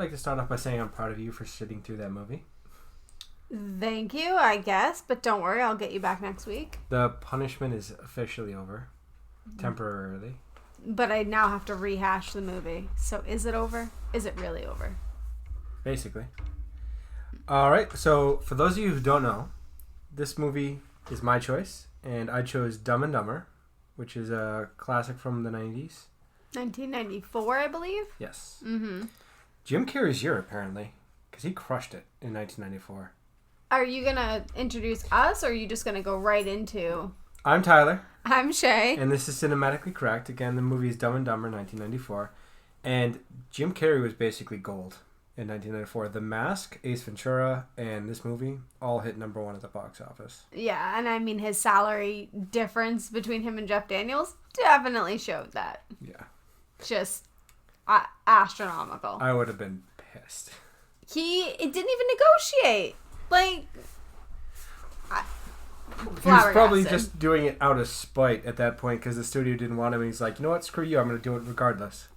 like to start off by saying I'm proud of you for sitting through that movie. Thank you, I guess. But don't worry, I'll get you back next week. The punishment is officially over. Temporarily. But I now have to rehash the movie. So is it over? Is it really over? Basically. Alright, so for those of you who don't know, this movie is my choice. And I chose Dumb and Dumber, which is a classic from the 90s. 1994, I believe? Yes. Mm-hmm. Jim Carrey's year, apparently. Because he crushed it in 1994. Are you going to introduce us, or are you just going to go right into... I'm Tyler. I'm Shay. And this is Cinematically Correct. Again, the movie is Dumb and Dumber, 1994. And Jim Carrey was basically gold in 1994. The Mask, Ace Ventura, and this movie all hit #1 at the box office. Yeah, and I mean, his salary difference between him and Jeff Daniels definitely showed that. Yeah. Just astronomical. I would have been pissed. It didn't even negotiate. Like, he was probably just doing it out of spite at that point because the studio didn't want him. And he's like, you know what? Screw you. I'm going to do it regardless.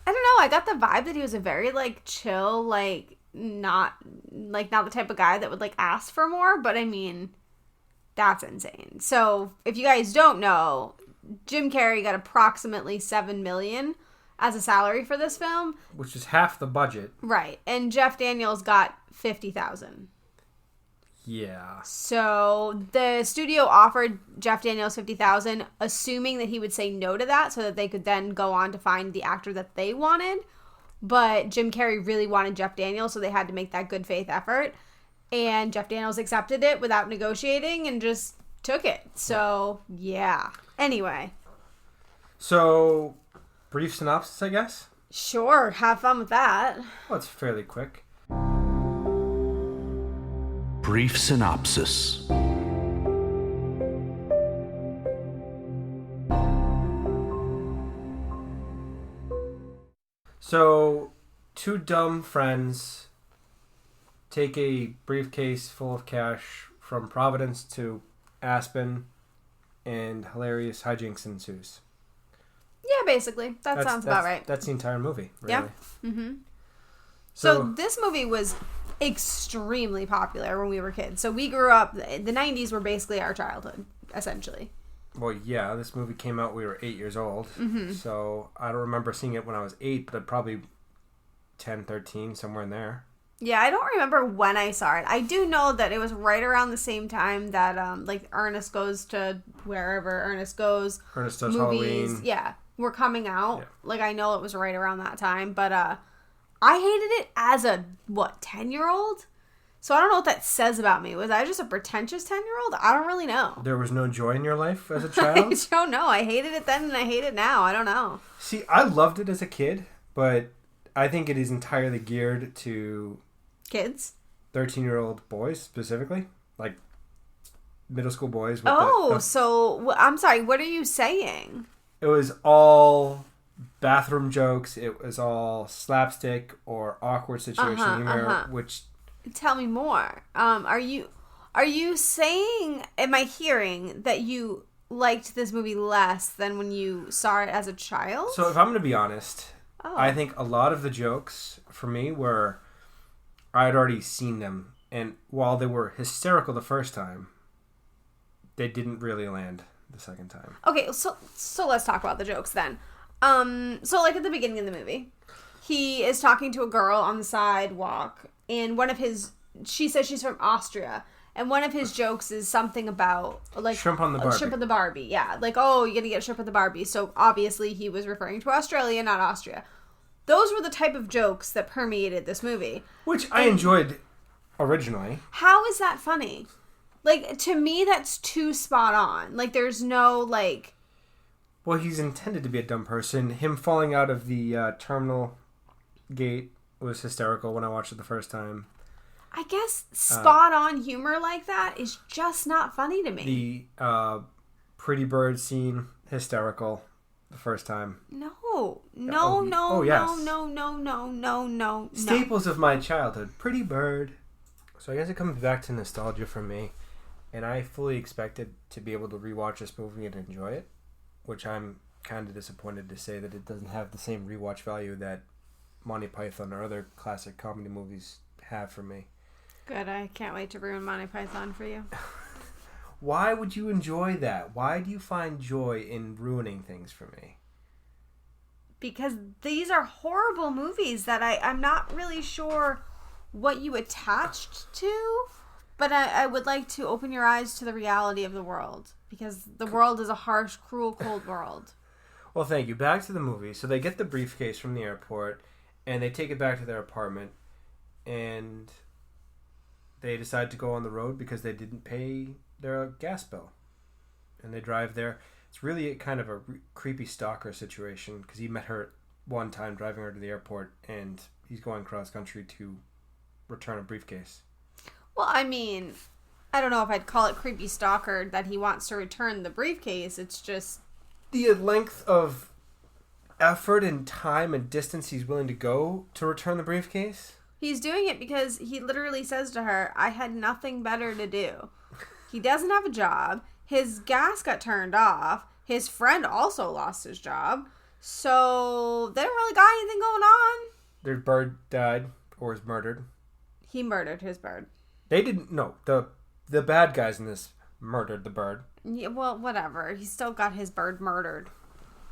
I don't know. I got the vibe that he was a very, like, chill, like, not the type of guy that would, like, ask for more. But, I mean, that's insane. So, if you guys don't know, Jim Carrey got approximately $7 million as a salary for this film. Which is half the budget. Right. And Jeff Daniels got $50,000. Yeah. So the studio offered Jeff Daniels $50,000, assuming that he would say no to that, so that they could then go on to find the actor that they wanted. But Jim Carrey really wanted Jeff Daniels, so they had to make that good faith effort. And Jeff Daniels accepted it without negotiating and just took it. So yeah. Anyway. So brief synopsis, I guess. Sure. Have fun with that. Well, it's fairly quick. Brief synopsis. So, two dumb friends take a briefcase full of cash from Providence to Aspen, and hilarious hijinks ensues. Yeah, basically. That sounds about right. That's the entire movie, really. Yeah. Mm-hmm. So this movie was extremely popular when we were kids. So we grew up, the 90s were basically our childhood, essentially. Well, yeah, this movie came out, we were 8 years old. Mm-hmm. So I don't remember seeing it when I was 8, but probably 10, 13, somewhere in there. Yeah, I don't remember when I saw it. I do know that it was right around the same time that, like, Ernest Goes to Wherever Ernest Goes. Ernest Does movies, Halloween. Yeah, were coming out. Yeah. Like, I know it was right around that time, but, I hated it as a, 10-year-old? So I don't know what that says about me. Was I just a pretentious 10-year-old? I don't really know. There was no joy in your life as a child? I don't know. I hated it then and I hate it now. I don't know. See, I loved it as a kid, but I think it is entirely geared to... Kids? 13-year-old boys, specifically. Like, middle school boys. With so, I'm sorry, what are you saying? It was all bathroom jokes. It was all slapstick or awkward situation humor, which... Tell me more. Are you saying, am I hearing that you liked this movie less than when you saw it as a child? So if I'm going to be honest, I think a lot of the jokes for me were, I had already seen them. And while they were hysterical the first time, they didn't really land the second time. Okay, so let's talk about the jokes then. So like at the beginning of the movie, he is talking to a girl on the sidewalk, and she says she's from Austria, and one of his jokes is something about like shrimp on the Barbie. Shrimp on the Barbie, yeah. Like, oh, you're gonna get shrimp on the Barbie. So obviously he was referring to Australia, not Austria. Those were the type of jokes that permeated this movie. Which I enjoyed originally. How is that funny? Like, to me, that's too spot on. Like, there's no, like... Well, he's intended to be a dumb person. Him falling out of the terminal gate was hysterical when I watched it the first time. I guess spot-on humor like that is just not funny to me. The Pretty Bird scene, hysterical the first time. No. Staples of my childhood. Pretty Bird. So I guess it comes back to nostalgia for me. And I fully expected to be able to rewatch this movie and enjoy it. Which I'm kind of disappointed to say that it doesn't have the same rewatch value that Monty Python or other classic comedy movies have for me. Good. I can't wait to ruin Monty Python for you. Why would you enjoy that? Why do you find joy in ruining things for me? Because these are horrible movies that I'm not really sure what you attached to, but I would like to open your eyes to the reality of the world, because the world is a harsh, cruel, cold world. Well, thank you. Back to the movie. So they get the briefcase from the airport, and they take it back to their apartment, and they decide to go on the road because they didn't pay their gas bill. And they drive there. It's really kind of a creepy stalker situation, because he met her one time driving her to the airport, and he's going cross country to return a briefcase. Well, I mean, I don't know if I'd call it creepy stalker that he wants to return the briefcase. It's just the length of effort and time and distance he's willing to go to return the briefcase. He's doing it because he literally says to her, I had nothing better to do. He doesn't have a job. His gas got turned off. His friend also lost his job. So they don't really got anything going on. Their bird died or was murdered. He murdered his bird. They didn't. No, the bad guys in this murdered the bird. Yeah, well, whatever. He still got his bird murdered.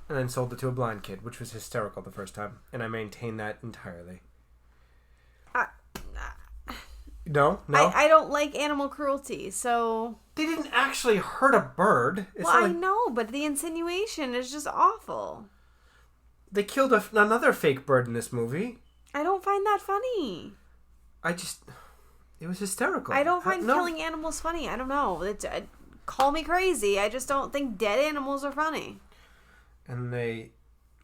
And then sold it to a blind kid, which was hysterical the first time. And I maintain that entirely. No? I don't like animal cruelty, so... They didn't actually hurt a bird. Well, I know, but the insinuation is just awful. They killed another fake bird in this movie. I don't find that funny. It was hysterical. I don't find killing animals funny. I don't know. Call me crazy. I just don't think dead animals are funny. And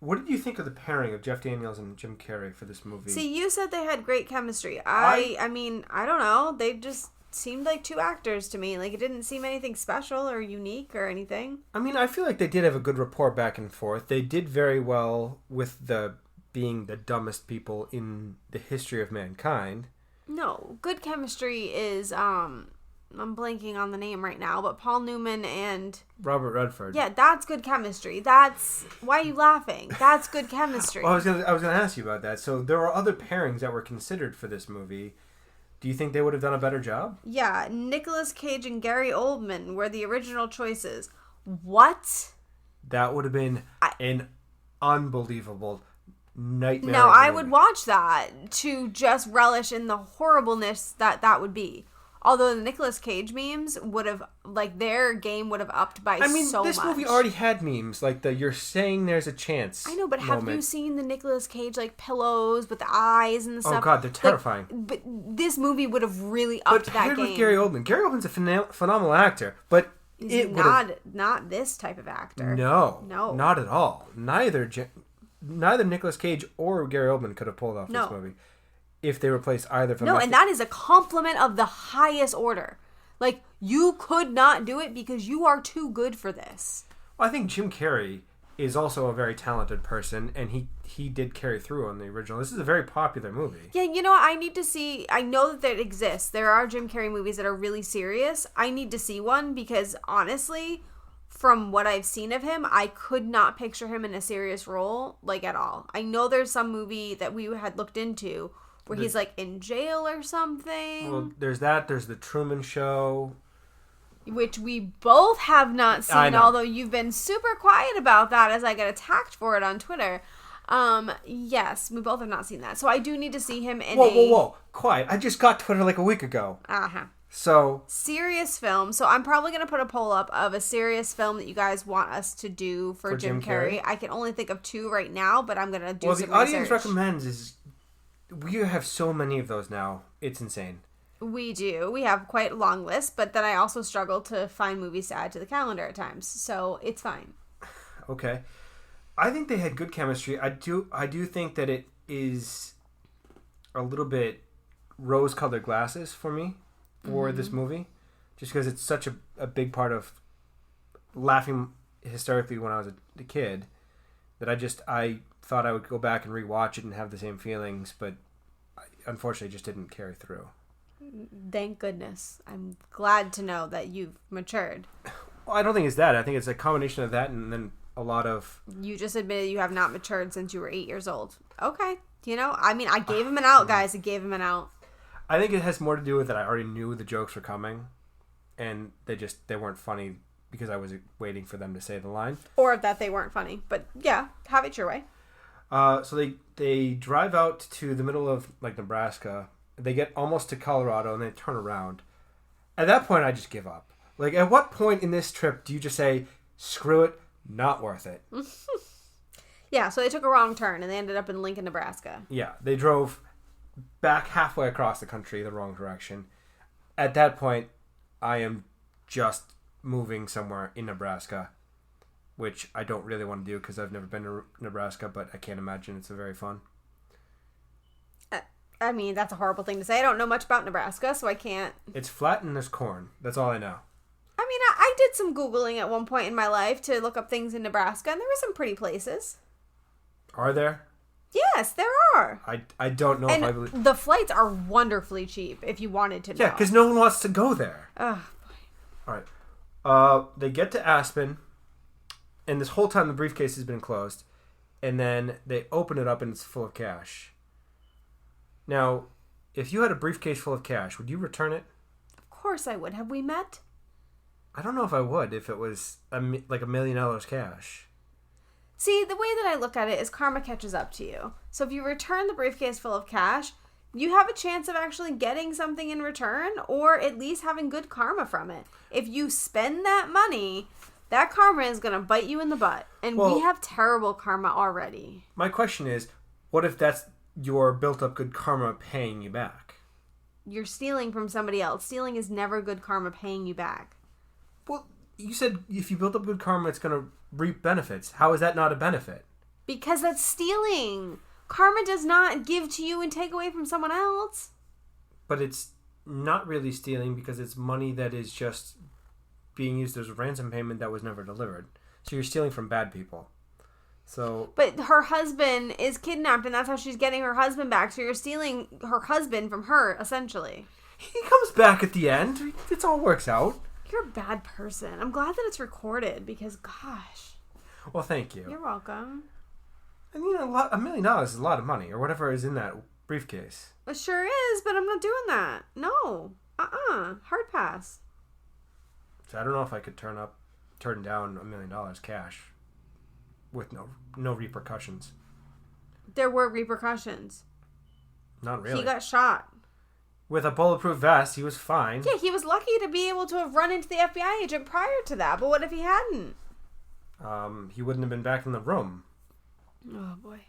what did you think of the pairing of Jeff Daniels and Jim Carrey for this movie? See, you said they had great chemistry. I mean, I don't know. They just seemed like two actors to me. Like, it didn't seem anything special or unique or anything. I mean, I feel like they did have a good rapport back and forth. They did very well with being the dumbest people in the history of mankind. No, good chemistry is, I'm blanking on the name right now, but Paul Newman and... Robert Redford. Yeah, that's good chemistry. That's... Why are you laughing? That's good chemistry. Well, I was gonna ask you about that. So there were other pairings that were considered for this movie. Do you think they would have done a better job? Yeah, Nicolas Cage and Gary Oldman were the original choices. What? That would have been an unbelievable nightmare. Now, I would watch that to just relish in the horribleness that would be. Although the Nicolas Cage memes would have, like, their game would have upped by so much. I mean, this movie already had memes, like the "you're saying there's a chance." I know, but moment. Have you seen the Nicolas Cage, like, pillows with the eyes and stuff? Oh, God, they're terrifying. Like, but this movie would have really upped that game. But with Gary Oldman. Gary Oldman's a phenomenal actor, but he's not this type of actor. No, not at all. Neither Nicolas Cage or Gary Oldman could have pulled off this movie. If they replaced either of them. No, and that is a compliment of the highest order. Like, you could not do it because you are too good for this. Well, I think Jim Carrey is also a very talented person, and he did carry through on the original. This is a very popular movie. Yeah, you know what? I need to see... I know that it exists. There are Jim Carrey movies that are really serious. I need to see one because, honestly, from what I've seen of him, I could not picture him in a serious role, like, at all. I know there's some movie that we had looked into where he's, like, in jail or something. Well, there's that. There's The Truman Show. Which we both have not seen, although you've been super quiet about that as I get attacked for it on Twitter. Yes, we both have not seen that. So I do need to see him in Whoa. Quiet. I just got Twitter like a week ago. Uh-huh. So... Serious film. So I'm probably going to put a poll up of a serious film that you guys want us to do for Jim Carrey. I can only think of 2 right now, but I'm going to do some research. Well, the audience recommends is... We have so many of those now. It's insane. We do. We have quite a long list, but then I also struggle to find movies to add to the calendar at times. So it's fine. Okay. I think they had good chemistry. I do think that it is a little bit rose-colored glasses for me for this movie. Just because it's such a big part of laughing hysterically when I was a kid that I thought I would go back and rewatch it and have the same feelings, but unfortunately just didn't carry through. Thank goodness. I'm glad to know that you've matured. Well, I don't think it's that. I think it's a combination of that and then a lot of... You just admitted you have not matured since you were 8 years old. Okay. You know? I mean, I gave him an out, guys. I gave him an out. I think it has more to do with that I already knew the jokes were coming, and they weren't funny because I was waiting for them to say the line. Or that they weren't funny. But yeah, have it your way. So they drive out to the middle of like Nebraska. They get almost to Colorado and they turn around. At that point, I just give up. Like, at what point in this trip do you just say, screw it, not worth it? Yeah, so they took a wrong turn and they ended up in Lincoln, Nebraska. Yeah, they drove back halfway across the country the wrong direction. At that point, I am just moving somewhere in Nebraska, which I don't really want to do because I've never been to Nebraska, but I can't imagine it's very fun. I mean, that's a horrible thing to say. I don't know much about Nebraska, so I can't... It's flat and there's corn. That's all I know. I mean, I did some Googling at one point in my life to look up things in Nebraska, and there were some pretty places. Are there? Yes, there are. I don't know and if I believe... the flights are wonderfully cheap, if you wanted to know. Yeah, because no one wants to go there. Oh, boy. All right. They get to Aspen, and this whole time the briefcase has been closed, and then they open it up and it's full of cash. Now, if you had a briefcase full of cash, would you return it? Of course I would. Have we met? I don't know if I would if it was like $1 million cash. See, the way that I look at it is karma catches up to you. So if you return the briefcase full of cash, you have a chance of actually getting something in return or at least having good karma from it. If you spend that money, that karma is going to bite you in the butt. And we have terrible karma already. My question is, what if that's your built-up good karma paying you back? You're stealing from somebody else. Stealing is never good karma paying you back. Well, you said if you build up good karma, it's going to reap benefits. How is that not a benefit? Because that's stealing. Karma does not give to you and take away from someone else. But it's not really stealing because it's money that is just being used as a ransom payment that was never delivered. So you're stealing from bad people. But her husband is kidnapped, and that's how she's getting her husband back. So you're stealing her husband from her, essentially. He comes back at the end. It all works out. You're a bad person. I'm glad that it's recorded because, gosh. Well, thank you. You're welcome. And $1 million is a lot of money, or whatever is in that briefcase. It sure is, but I'm not doing that. No. Hard pass. So I don't know if I could turn down $1 million cash with no repercussions. There were repercussions. Not really. He got shot. With a bulletproof vest, he was fine. Yeah, he was lucky to be able to have run into the FBI agent prior to that. But what if he hadn't? He wouldn't have been back in the room. Oh, boy.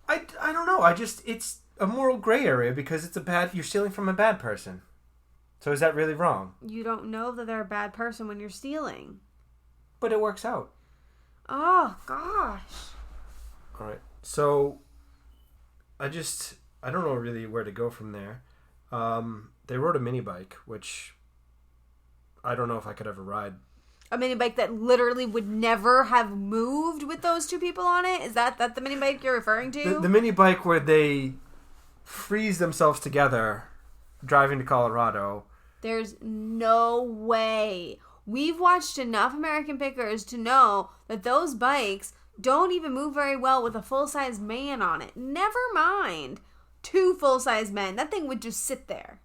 I don't know. It's a moral gray area because you're stealing from a bad person. So is that really wrong? You don't know that they're a bad person when you're stealing. But it works out. Oh, gosh. All right. So I don't know really where to go from there. They rode a mini bike, which I don't know if I could ever ride. A mini bike that literally would never have moved with those two people on it? Is that the mini bike you're referring to? The mini bike where they freeze themselves together driving to Colorado. There's no way. We've watched enough American Pickers to know that those bikes don't even move very well with a full-size man on it. Never mind 2 full-size men. That thing would just sit there.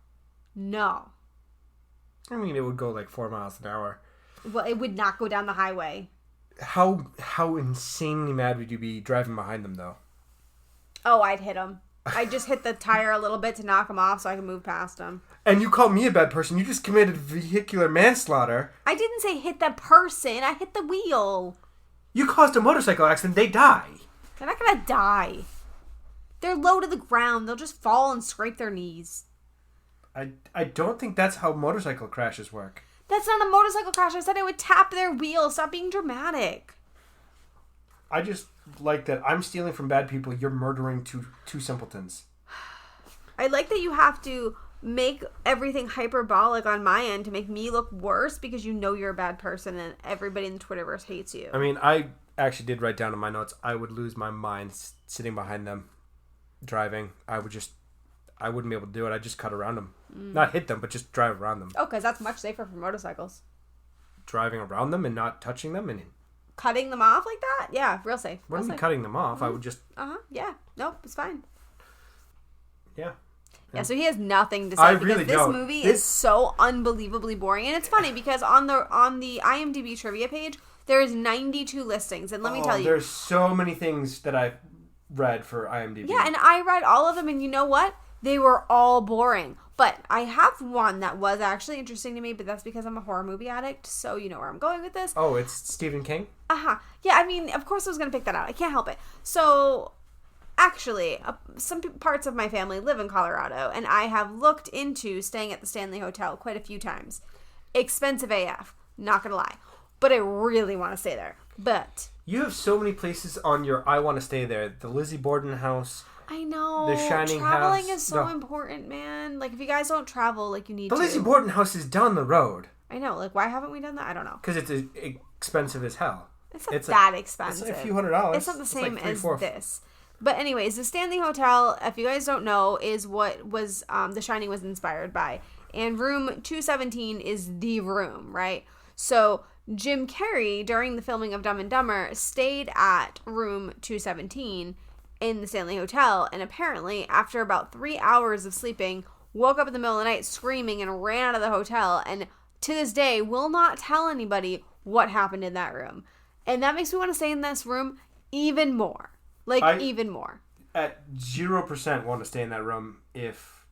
No. I mean, it would go like 4 miles an hour. Well, it would not go down the highway. How insanely mad would you be driving behind them, though? Oh, I'd hit him. I'd just hit the tire a little bit to knock him off so I can move past him. And you call me a bad person. You just committed vehicular manslaughter. I didn't say hit the person. I hit the wheel. You caused a motorcycle accident. They die. They're not going to die. They're low to the ground. They'll just fall and scrape their knees. I don't think that's how motorcycle crashes work. That's not a motorcycle crash. I said it would tap their wheel. Stop being dramatic. I just like that I'm stealing from bad people. You're murdering two simpletons. I like that you have to make everything hyperbolic on my end to make me look worse because you know you're a bad person and everybody in the Twitterverse hates you. I mean, I actually did write down in my notes I would lose my mind sitting behind them driving. I wouldn't be able to do it. I'd just cut around them. Not hit them, but just drive around them. Oh, because that's much safer for motorcycles. Driving around them and not touching them and cutting them off like that, yeah, real safe. What am I cutting them off? I would just... Yeah. Nope, it's fine. Yeah. Yeah, so he has nothing to say because this movie is so unbelievably boring. And it's funny because on the IMDb trivia page, there's 92 listings. And let me tell you... There's so many things that I've read for IMDb. Yeah, and I read all of them, and you know what? They were all boring. But I have one that was actually interesting to me, but that's because I'm a horror movie addict, so you know where I'm going with this. Oh, it's Stephen King? Yeah, I mean, of course I was going to pick that out. I can't help it. So, actually, some parts of my family live in Colorado, and I have looked into staying at the Stanley Hotel quite a few times. Expensive AF, not going to lie. But I really want to stay there. But... You have so many places on your I want to stay there. The Lizzie Borden house... I know. The Shining Traveling house. is so important, man. Like, if you guys don't travel, like, you need to. The Lizzie Borden house is down the road. I know. Like, why haven't we done that? I don't know. Because it's expensive as hell. It's not that expensive. It's like a few $100s. It's not the same as this. But anyways, the Stanley Hotel, if you guys don't know, is what was The Shining was inspired by. And room 217 is the room, right? So Jim Carrey, during the filming of Dumb and Dumber, stayed at room 217 in the Stanley Hotel, and apparently, after about 3 hours of sleeping, woke up in the middle of the night screaming and ran out of the hotel, and to this day will not tell anybody what happened in that room. And that makes me want to stay in this room even more. Even more. At 0% want to stay in that room if...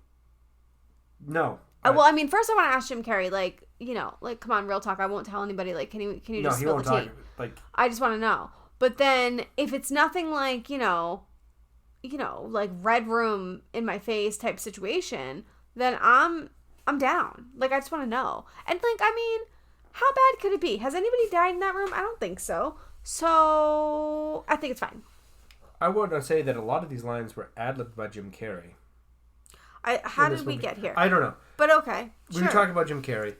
No. Well, I mean, first I want to ask Jim Carrey, like, you know, like, come on, real talk, I won't tell anybody, like, can you just spill the tea? I just want to know. But then, if it's nothing like, you know, like red room in my face type situation, then I'm down. Like, I just want to know. And like, I mean, how bad could it be? Has anybody died in that room? I don't think so. So I think it's fine. I want to say that a lot of these lines were ad-libbed by Jim Carrey. How did we get here? I don't know. But okay. We were talking about Jim Carrey.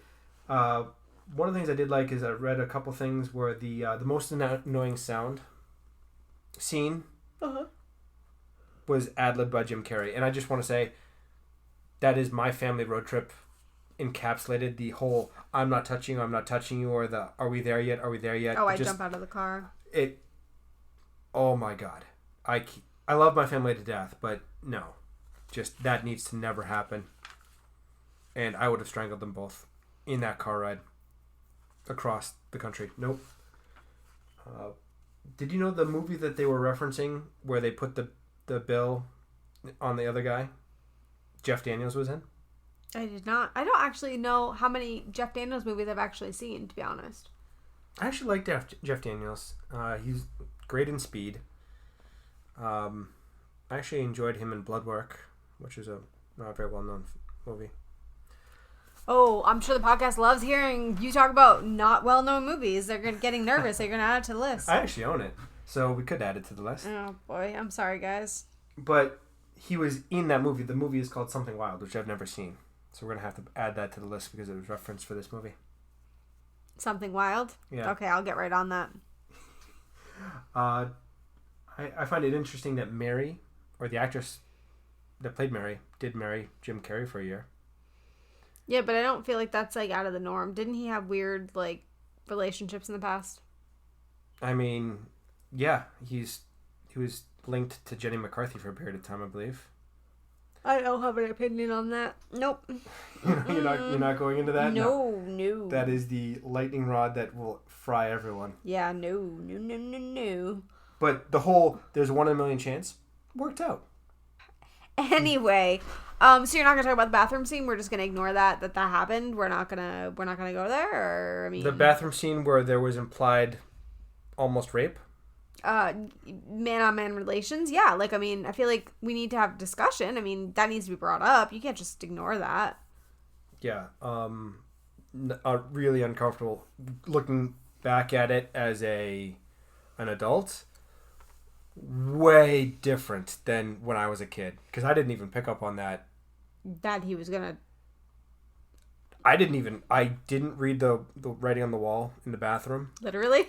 One of the things I did like is I read a couple things where the most annoying sound scene was ad-libbed by Jim Carrey. And I just want to say that is my family road trip encapsulated. The whole I'm not touching you, or the are we there yet? Oh, I jump out of the car. Oh my God. I love my family to death, but no. Just that needs to never happen. And I would have strangled them both in that car ride across the country. Nope. Did you know the movie that they were referencing where they put the bill on the other guy? Jeff Daniels was in? I did not. I don't actually know how many Jeff Daniels movies I've actually seen, to be honest. I actually like Jeff Daniels. He's great in Speed. I actually enjoyed him in Blood Work, which is a not very well-known movie. Oh, I'm sure the podcast loves hearing you talk about not well-known movies. They're getting nervous. They're going to add it to the list. I actually own it, so we could add it to the list. Oh, boy. I'm sorry, guys. But he was in that movie. The movie is called Something Wild, which I've never seen. So we're going to have to add that to the list because it was referenced for this movie. Something Wild? Yeah. Okay, I'll get right on that. I find it interesting that Mary, or the actress that played Mary, did marry Jim Carrey for a year. Yeah, but I don't feel like that's, like, out of the norm. Didn't he have weird, like, relationships in the past? I mean, yeah. He was linked to Jenny McCarthy for a period of time, I believe. I don't have an opinion on that. Nope. You're not going into that? No. That is the lightning rod that will fry everyone. Yeah, no. But the whole there's 1 in a million chance worked out. Anyway, so you're not gonna talk about the bathroom scene. We're just gonna ignore that happened. We're not gonna go there. Or I mean, the bathroom scene where there was implied almost rape. Man-on-man relations. Yeah, like I mean, I feel like we need to have a discussion. I mean, that needs to be brought up. You can't just ignore that. Yeah. Really uncomfortable looking back at it as an adult. Way different than when I was a kid, because I didn't even pick up on that he was gonna. I didn't read the writing on the wall in the bathroom. Literally.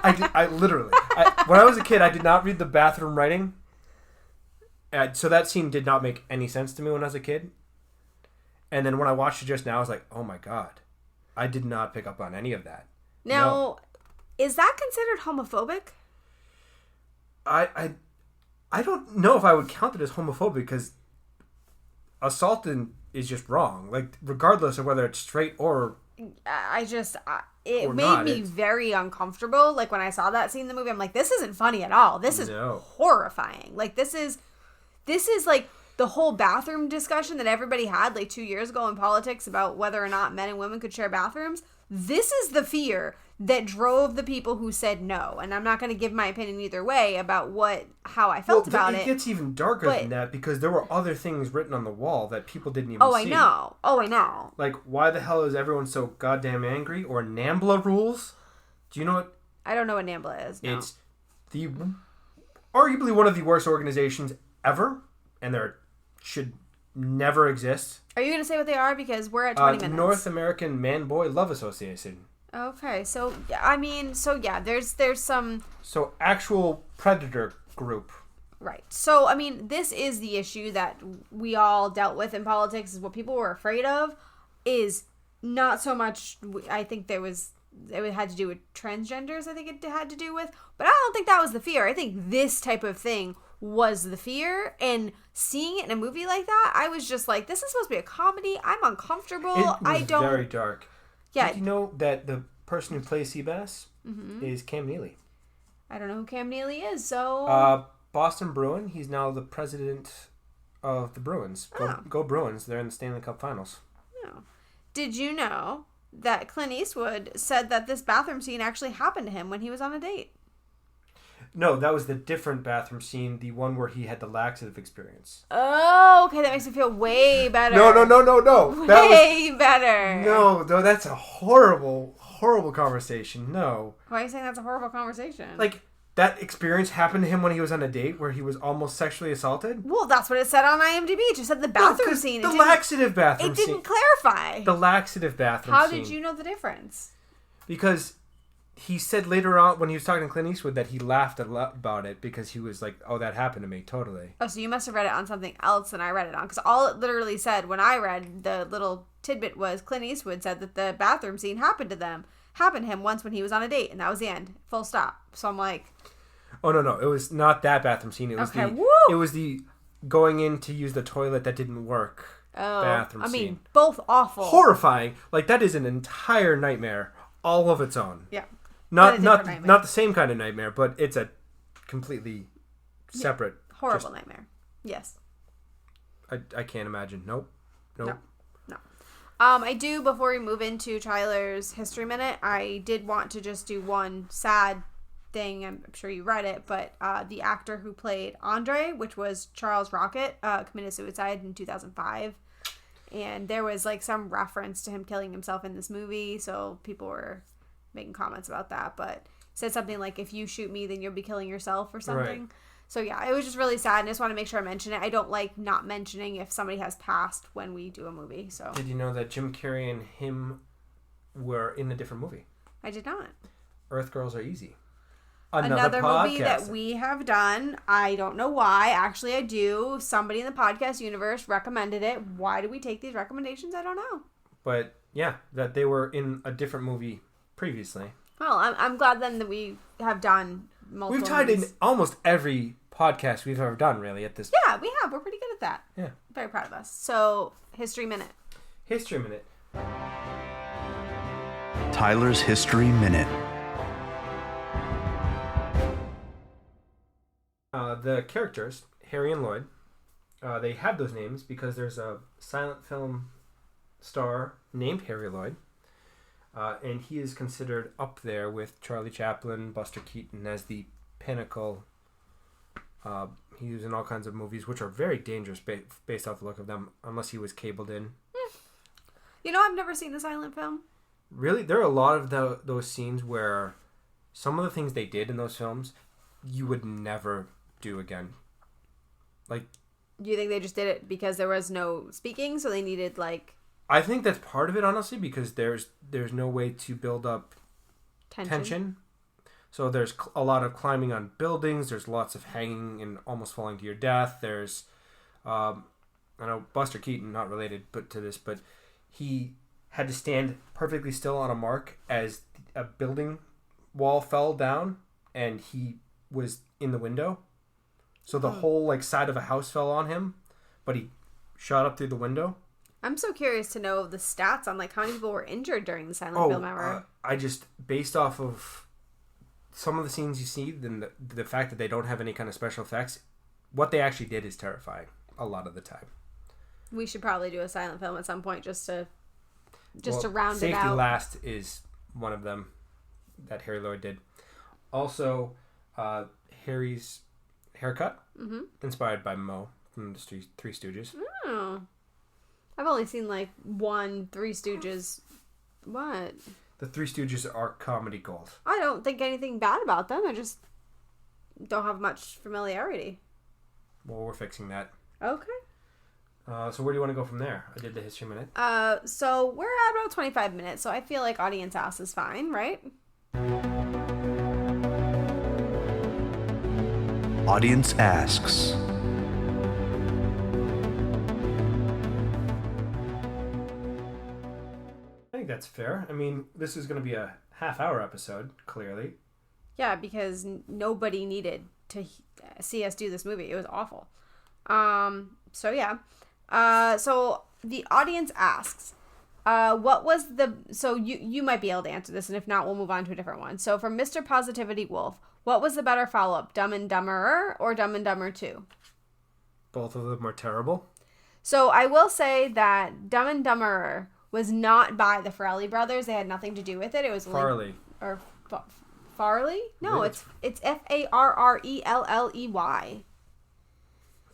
I literally when I was a kid I did not read the bathroom writing, so that scene did not make any sense to me when I was a kid. And then when I watched it just now, I was like, oh my God, I did not pick up on any of that. Now, Is that considered homophobic? I don't know if I would count it as homophobic because assaulting is just wrong. Like, regardless of whether it's straight or... It made me very uncomfortable. Like, when I saw that scene in the movie, I'm like, this isn't funny at all. This is horrifying. Like, this is like the whole bathroom discussion that everybody had like 2 years ago in politics about whether or not men and women could share bathrooms. This is the fear that drove the people who said no. And I'm not going to give my opinion either way about how I felt about it. It gets even darker than that because there were other things written on the wall that people didn't even see. Oh, I know. Like, why the hell is everyone so goddamn angry? Or NAMBLA rules? Do you know what? I don't know what NAMBLA is. No. It's arguably one of the worst organizations ever. And there should never exist. Are you going to say what they are? Because we're at 20 minutes. North American Man-Boy Love Association. Okay, so there's some... So, actual predator group. Right. So, I mean, this is the issue that we all dealt with in politics, is what people were afraid of, is not so much, I think it had to do with transgenders, I think it had to do with, but I don't think that was the fear. I think this type of thing was the fear, and seeing it in a movie like that, I was just like, this is supposed to be a comedy. I'm uncomfortable. It was very dark. Yeah. Did you know that the person who plays Seabass is Cam Neely? I don't know who Cam Neely is, so... Boston Bruin. He's now the president of the Bruins. Go Bruins. They're in the Stanley Cup Finals. Oh. Did you know that Clint Eastwood said that this bathroom scene actually happened to him when he was on a date? No, that was the different bathroom scene, the one where he had the laxative experience. Oh, okay, that makes me feel way better. No. Way better. No, that's a horrible, horrible conversation. No. Why are you saying that's a horrible conversation? Like, that experience happened to him when he was on a date where he was almost sexually assaulted? Well, that's what it said on IMDb. It just said the bathroom scene. The laxative bathroom scene. It didn't clarify. The laxative bathroom scene. How did you know the difference? Because... he said later on when he was talking to Clint Eastwood that he laughed a lot about it because he was like, oh, that happened to me, totally. Oh, so you must have read it on something else than I read it on. Because all it literally said when I read the little tidbit was Clint Eastwood said that the bathroom scene happened to him once when he was on a date. And that was the end. Full stop. So I'm like... Oh, no. It was not that bathroom scene. It was It was the going in to use the toilet that didn't work bathroom scene. I mean, both awful. Horrifying. Like, that is an entire nightmare all of its own. Yeah. Not the same kind of nightmare, but it's a completely separate... horrible nightmare. Yes. I can't imagine. Nope. No. I do, before we move into Tyler's History Minute, I did want to just do one sad thing. I'm sure you read it, but the actor who played Andre, which was Charles Rocket, committed suicide in 2005. And there was like some reference to him killing himself in this movie, so people were... making comments about that, but said something like, if you shoot me, then you'll be killing yourself or something. Right. So yeah, it was just really sad, and I just want to make sure I mention it. I don't like not mentioning if somebody has passed when we do a movie. So did you know that Jim Carrey and him were in a different movie? I did not. Earth Girls Are Easy. Another movie that we have done. I don't know why. Actually, I do. Somebody in the podcast universe recommended it. Why do we take these recommendations? I don't know. But yeah, that they were in a different movie previously. Well, I'm glad then that we have done multiple We've tied in almost every podcast we've ever done, really, at this point. Yeah, we have. We're pretty good at that. Yeah. I'm very proud of us. So, History Minute. History Minute. Tyler's History Minute. The characters, Harry and Lloyd, they have those names because there's a silent film star named Harry Lloyd. And he is considered up there with Charlie Chaplin, Buster Keaton as the pinnacle. He was in all kinds of movies, which are very dangerous based off the look of them, unless he was cabled in. You know, I've never seen the silent film. Really? There are a lot of those scenes where some of the things they did in those films, you would never do again. Like, do you think they just did it because there was no speaking, so they needed, like... I think that's part of it, honestly, because there's no way to build up tension. So there's a lot of climbing on buildings. There's lots of hanging and almost falling to your death. There's, I know Buster Keaton, not related to this, but he had to stand perfectly still on a mark as a building wall fell down and he was in the window. So the whole like side of a house fell on him, but he shot up through the window. I'm so curious to know the stats on like how many people were injured during the silent film ever. I just, based off of some of the scenes you see, then the fact that they don't have any kind of special effects, what they actually did is terrifying a lot of the time. We should probably do a silent film at some point just to round it out. Safety Last is one of them that Harry Lloyd did. Also, Harry's haircut, inspired by Moe from the Three Stooges. Oh. I've only seen like one Three Stooges. What? The Three Stooges are comedy gold. I don't think anything bad about them. I just don't have much familiarity. Well, we're fixing that. Okay. So where do you want to go from there? I did the history minute. So we're at about 25 minutes, so I feel like audience ask is fine, right? Audience asks. I think that's fair. I mean, this is going to be a half-hour episode, clearly. Yeah, because nobody needed to see us do this movie. It was awful. So yeah. So the audience asks, what was the... So you might be able to answer this, and if not, we'll move on to a different one. So from Mr. Positivity Wolf, what was the better follow-up, Dumb and Dumberer or Dumb and Dumber 2? Both of them are terrible. So I will say that Dumb and Dumberer was not by the Farrelly brothers. They had nothing to do with it. It was Farley. Farley? No, Really? it's Farrelley.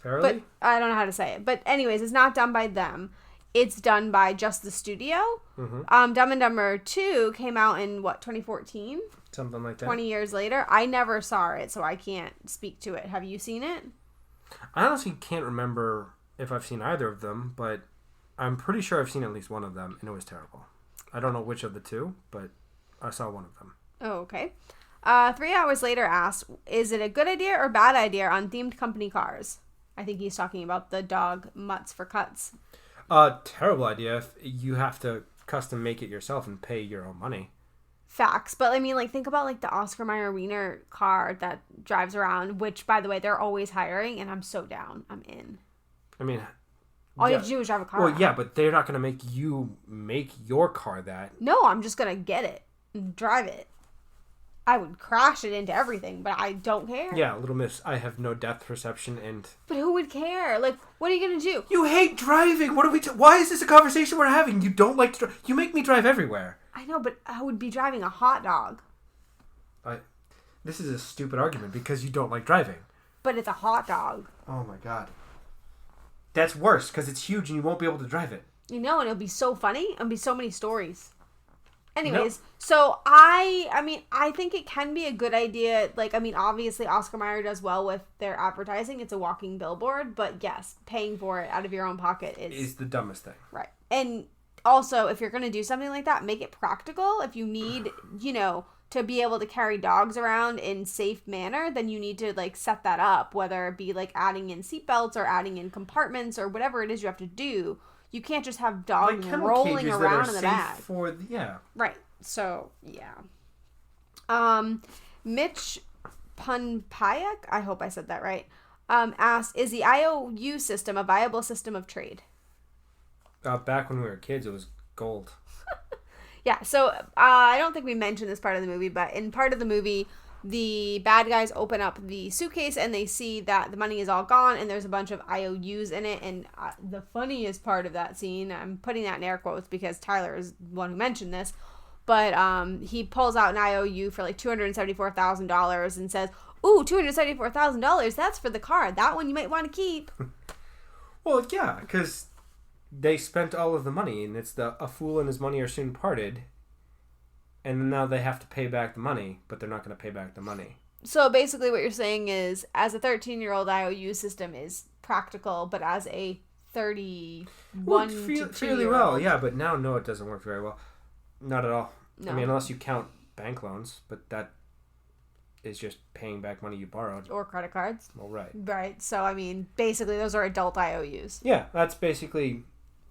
Farley? But I don't know how to say it. But anyways, it's not done by them. It's done by just the studio. Mm-hmm. Dumb and Dumber 2 came out in, 2014? Something like that. 20 years later. I never saw it, so I can't speak to it. Have you seen it? I honestly can't remember if I've seen either of them, but I'm pretty sure I've seen at least one of them, and it was terrible. I don't know which of the two, but I saw one of them. Oh, okay. 3 hours later asked, is it a good idea or bad idea on themed company cars? I think he's talking about the dog mutts for cuts. Terrible idea if you have to custom make it yourself and pay your own money. Facts. But I mean, like, think about like the Oscar Mayer Wiener car that drives around, which, by the way, they're always hiring, and I'm so down. I'm in. I mean... All you have to do is drive a car. Well, yeah, but they're not going to make you make your car that. No, I'm just going to get it and drive it. I would crash it into everything, but I don't care. Yeah, Little Miss, I have no depth perception and... But who would care? Like, what are you going to do? You hate driving! What are we... Why is this a conversation we're having? You don't like to drive. You make me drive everywhere. I know, but I would be driving a hot dog. This is a stupid argument because you don't like driving. But it's a hot dog. Oh my god. That's worse because it's huge and you won't be able to drive it. You know, and it'll be so funny. It'll be so many stories. Anyways, so I think it can be a good idea. Like, I mean, obviously Oscar Mayer does well with their advertising. It's a walking billboard. But yes, paying for it out of your own pocket is the dumbest thing. Right. And also, if you're going to do something like that, make it practical. If you need, to be able to carry dogs around in safe manner, then you need to, like, set that up, whether it be, like, adding in seatbelts or adding in compartments or whatever it is you have to do. You can't just have dogs like rolling around in the bag. Right. So, yeah. Mitch Punpayak, I hope I said that right, asked, is the IOU system a viable system of trade? Back when we were kids, it was gold. Yeah, so I don't think we mentioned this part of the movie, but in part of the movie, the bad guys open up the suitcase and they see that the money is all gone and there's a bunch of IOUs in it. And the funniest part of that scene, I'm putting that in air quotes because Tyler is the one who mentioned this, but he pulls out an IOU for like $274,000 and says, ooh, $274,000, that's for the car. That one you might want to keep. Well, yeah, because they spent all of the money, and it's a fool and his money are soon parted, and now they have to pay back the money, but they're not going to pay back the money. So basically what you're saying is, as a 13-year-old, IOU system is practical, but as a 31 to 2-year-old... Fairly well, yeah, but now, no, it doesn't work very well. Not at all. No. I mean, unless you count bank loans, but that is just paying back money you borrowed. Or credit cards. Well, right. Right, so, I mean, basically those are adult IOUs. Yeah, that's basically...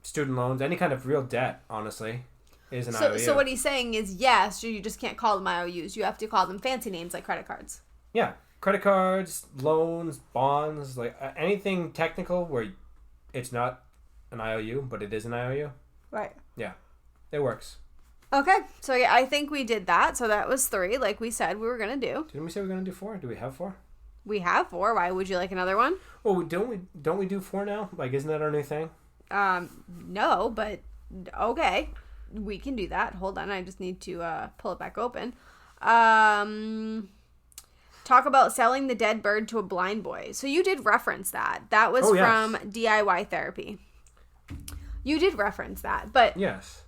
student loans, any kind of real debt, honestly. is an IOU. So what he's saying is, yes, you just can't call them IOUs. You have to call them fancy names like credit cards. Yeah. Credit cards, loans, bonds, like anything technical where it's not an IOU, but it is an IOU. Right. Yeah. It works. Okay. So yeah, I think we did that. So that was 3, like we said we were going to do. Didn't we say we were going to do 4? Do we have 4? We have 4. Why would you like another one? Well, don't we do 4 now? Like, isn't that our new thing? No, but okay. We can do that. Hold on. I just need to pull it back open. Talk about selling the dead bird to a blind boy. So you did reference that. That was from DIY therapy. You did reference that. But yes.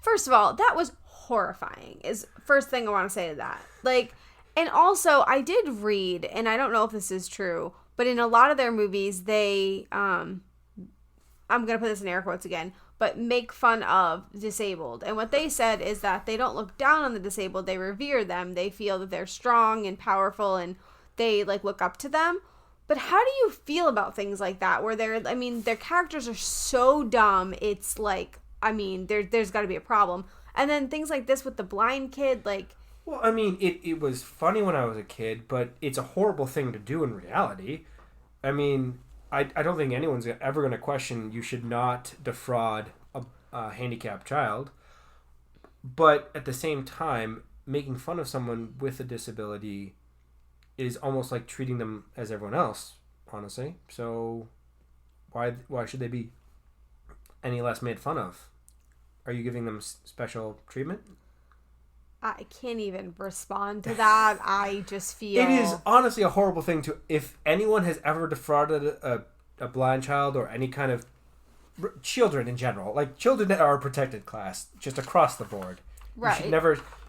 First of all, that was horrifying is first thing I want to say to that. Like, and also I did read, and I don't know if this is true, but in a lot of their movies, they, I'm going to put this in air quotes again, but make fun of disabled. And what they said is that they don't look down on the disabled. They revere them. They feel that they're strong and powerful and they like look up to them. But how do you feel about things like that where their characters are so dumb. It's like, there's got to be a problem. And then things like this with the blind kid, like... Well, it was funny when I was a kid, but it's a horrible thing to do in reality. I don't think anyone's ever going to question you should not defraud a handicapped child. But at the same time, making fun of someone with a disability is almost like treating them as everyone else, honestly. So why should they be any less made fun of? Are you giving them special treatment? I can't even respond to that. I just feel... It is honestly a horrible thing to... If anyone has ever defrauded a blind child or any kind of... Children in general. Like, children that are a protected class, just across the board. Right.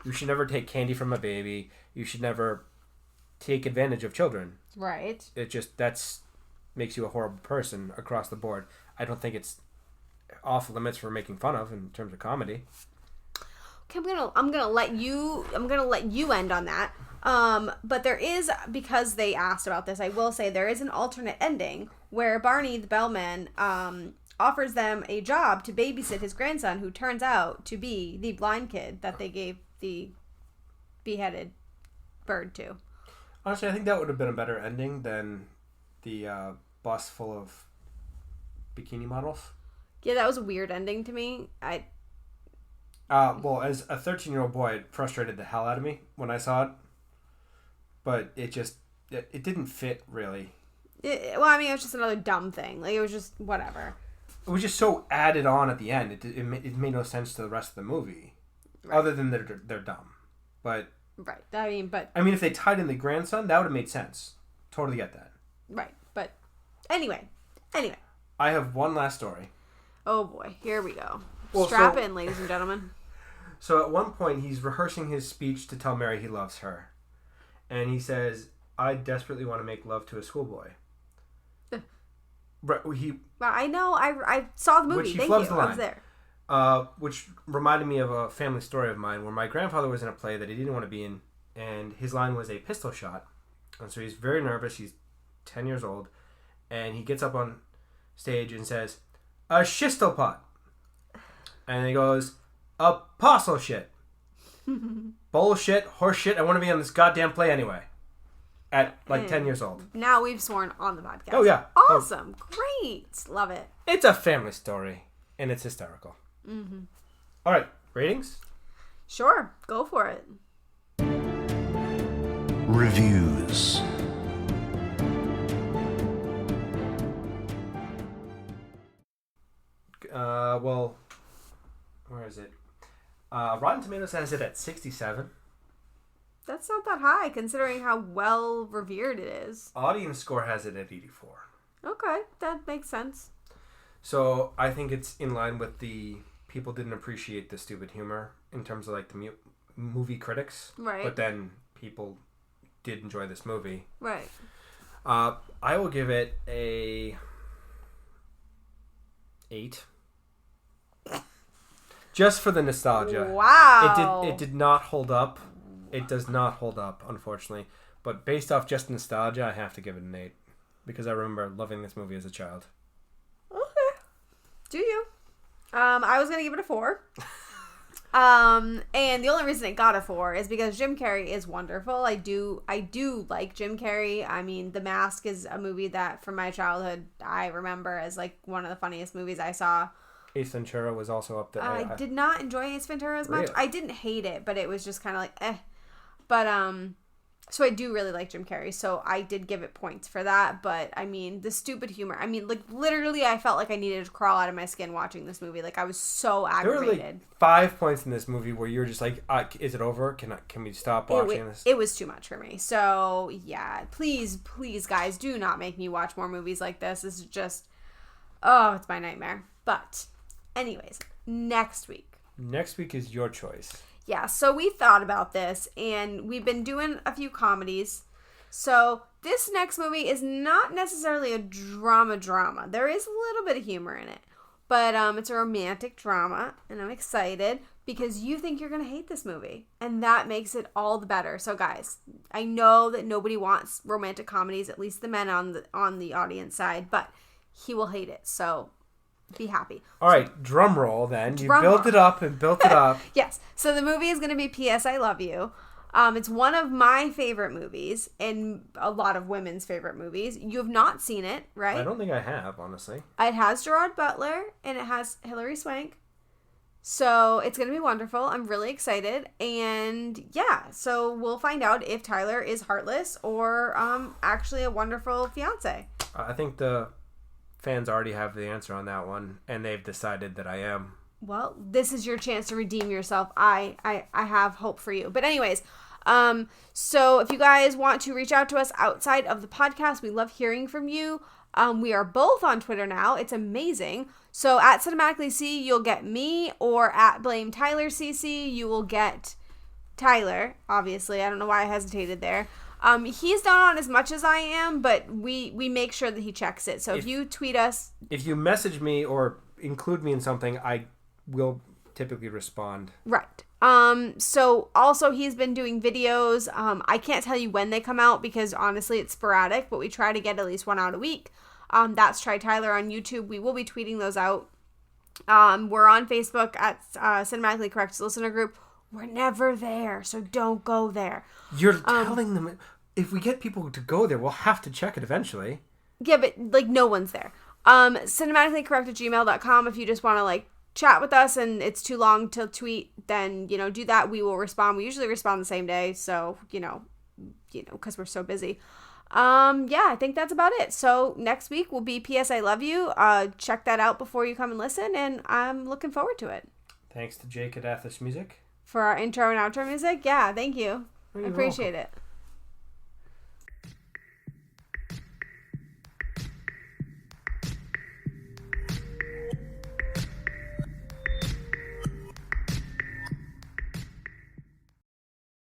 You should never take candy from a baby. You should never take advantage of children. Right. It just... makes you a horrible person across the board. I don't think it's off limits for making fun of in terms of comedy. Okay, I'm gonna let you end on that. But there is, because they asked about this, I will say there is an alternate ending where Barney the bellman offers them a job to babysit his grandson, who turns out to be the blind kid that they gave the beheaded bird to. Honestly, I think that would have been a better ending than the bus full of bikini models. Yeah, that was a weird ending to me. Well, as a 13-year-old boy, it frustrated the hell out of me when I saw it. But it didn't fit, really. It was just another dumb thing. Like, it was just whatever. It was just so added on at the end. It made no sense to the rest of the movie. Right. Other than they're dumb. But... Right. if they tied in the grandson, that would have made sense. Totally get that. Right. But anyway. I have one last story. Oh boy, here we go. Well, Strap in, ladies and gentlemen. So at one point, he's rehearsing his speech to tell Mary he loves her. And he says, I desperately want to make love to a schoolboy. I know, I saw the movie. Thank you. I was there. Which reminded me of a family story of mine where my grandfather was in a play that he didn't want to be in. And his line was a pistol shot. And so he's very nervous. He's 10 years old. And he gets up on stage and says, a shistopot. And he goes, apostle shit. Bullshit, horse shit. I want to be on this goddamn play anyway. At 10 years old. Now we've sworn on the podcast. Oh, yeah. Awesome. Oh. Great. Love it. It's a family story. And it's hysterical. Mm-hmm. All right. Ratings? Sure. Go for it. Reviews. Where is it? Rotten Tomatoes has it at 67. That's not that high, considering how well revered it is. Audience score has it at 84. Okay, that makes sense. So I think it's in line with the people didn't appreciate the stupid humor in terms of like the movie critics. Right. But then people did enjoy this movie. Right. I will give it a 8. Just for the nostalgia. Wow. It did not hold up. It does not hold up, unfortunately. But based off just nostalgia, I have to give it an 8. Because I remember loving this movie as a child. Okay. Do you? I was going to give it a 4. And the only reason it got a 4 is because Jim Carrey is wonderful. I do like Jim Carrey. I mean, The Mask is a movie that from my childhood I remember as like one of the funniest movies I saw. Ace Ventura was also up there. I did not enjoy Ace Ventura as much. Really? I didn't hate it, but it was just kind of like eh. But so I do really like Jim Carrey, so I did give it points for that. But I mean, the stupid humor. I mean, like literally, I felt like I needed to crawl out of my skin watching this movie. Like I was so aggravated. There were like 5 points in this movie where you were just like, "Is it over? Can we stop watching this?" It was too much for me. So yeah, please, guys, do not make me watch more movies like this. This is just, it's my nightmare. But anyways, next week. Next week is your choice. Yeah, so we thought about this, and we've been doing a few comedies. So this next movie is not necessarily a drama. There is a little bit of humor in it. But it's a romantic drama, and I'm excited because you think you're going to hate this movie. And that makes it all the better. So guys, I know that nobody wants romantic comedies, at least the men on the audience side, but he will hate it. So be happy. All right, drum roll then. You built it up and built it up. Yes. So the movie is going to be P.S. I Love You. It's one of my favorite movies and a lot of women's favorite movies. You have not seen it, right? I don't think I have, honestly. It has Gerard Butler and it has Hilary Swank. So it's going to be wonderful. I'm really excited. And yeah, so we'll find out if Tyler is heartless or actually a wonderful fiance. I think the fans already have the answer on that one, and they've decided that I am. Well, this is your chance to redeem yourself. I have hope for you. But anyways, so if you guys want to reach out to us outside of the podcast, we love hearing from you. We are both on Twitter now. It's amazing. So at Cinematically C, you'll get me, or at Blame Tyler CC, you will get Tyler. Obviously, I don't know why I hesitated there. He's not on as much as I am, but we make sure that he checks it. So if you tweet us, if you message me or include me in something, I will typically respond. Right. So also he's been doing videos. I can't tell you when they come out because honestly it's sporadic, but we try to get at least one out a week. That's Try Tyler on YouTube. We will be tweeting those out. We're on Facebook at Cinematically Correct Listener Group. We're never there, so don't go there. You're telling them if we get people to go there, we'll have to check it eventually. Yeah, but like no one's there. Cinematicallycorrect@gmail.com if you just want to like chat with us and it's too long to tweet, then do that. We will respond. We usually respond the same day, so because we're so busy. I think that's about it. So next week will be P.S. I Love You. Check that out before you come and listen, and I'm looking forward to it. Thanks to Jake at Athos Music for our intro and outro music. Yeah, thank you. You're I appreciate welcome. it.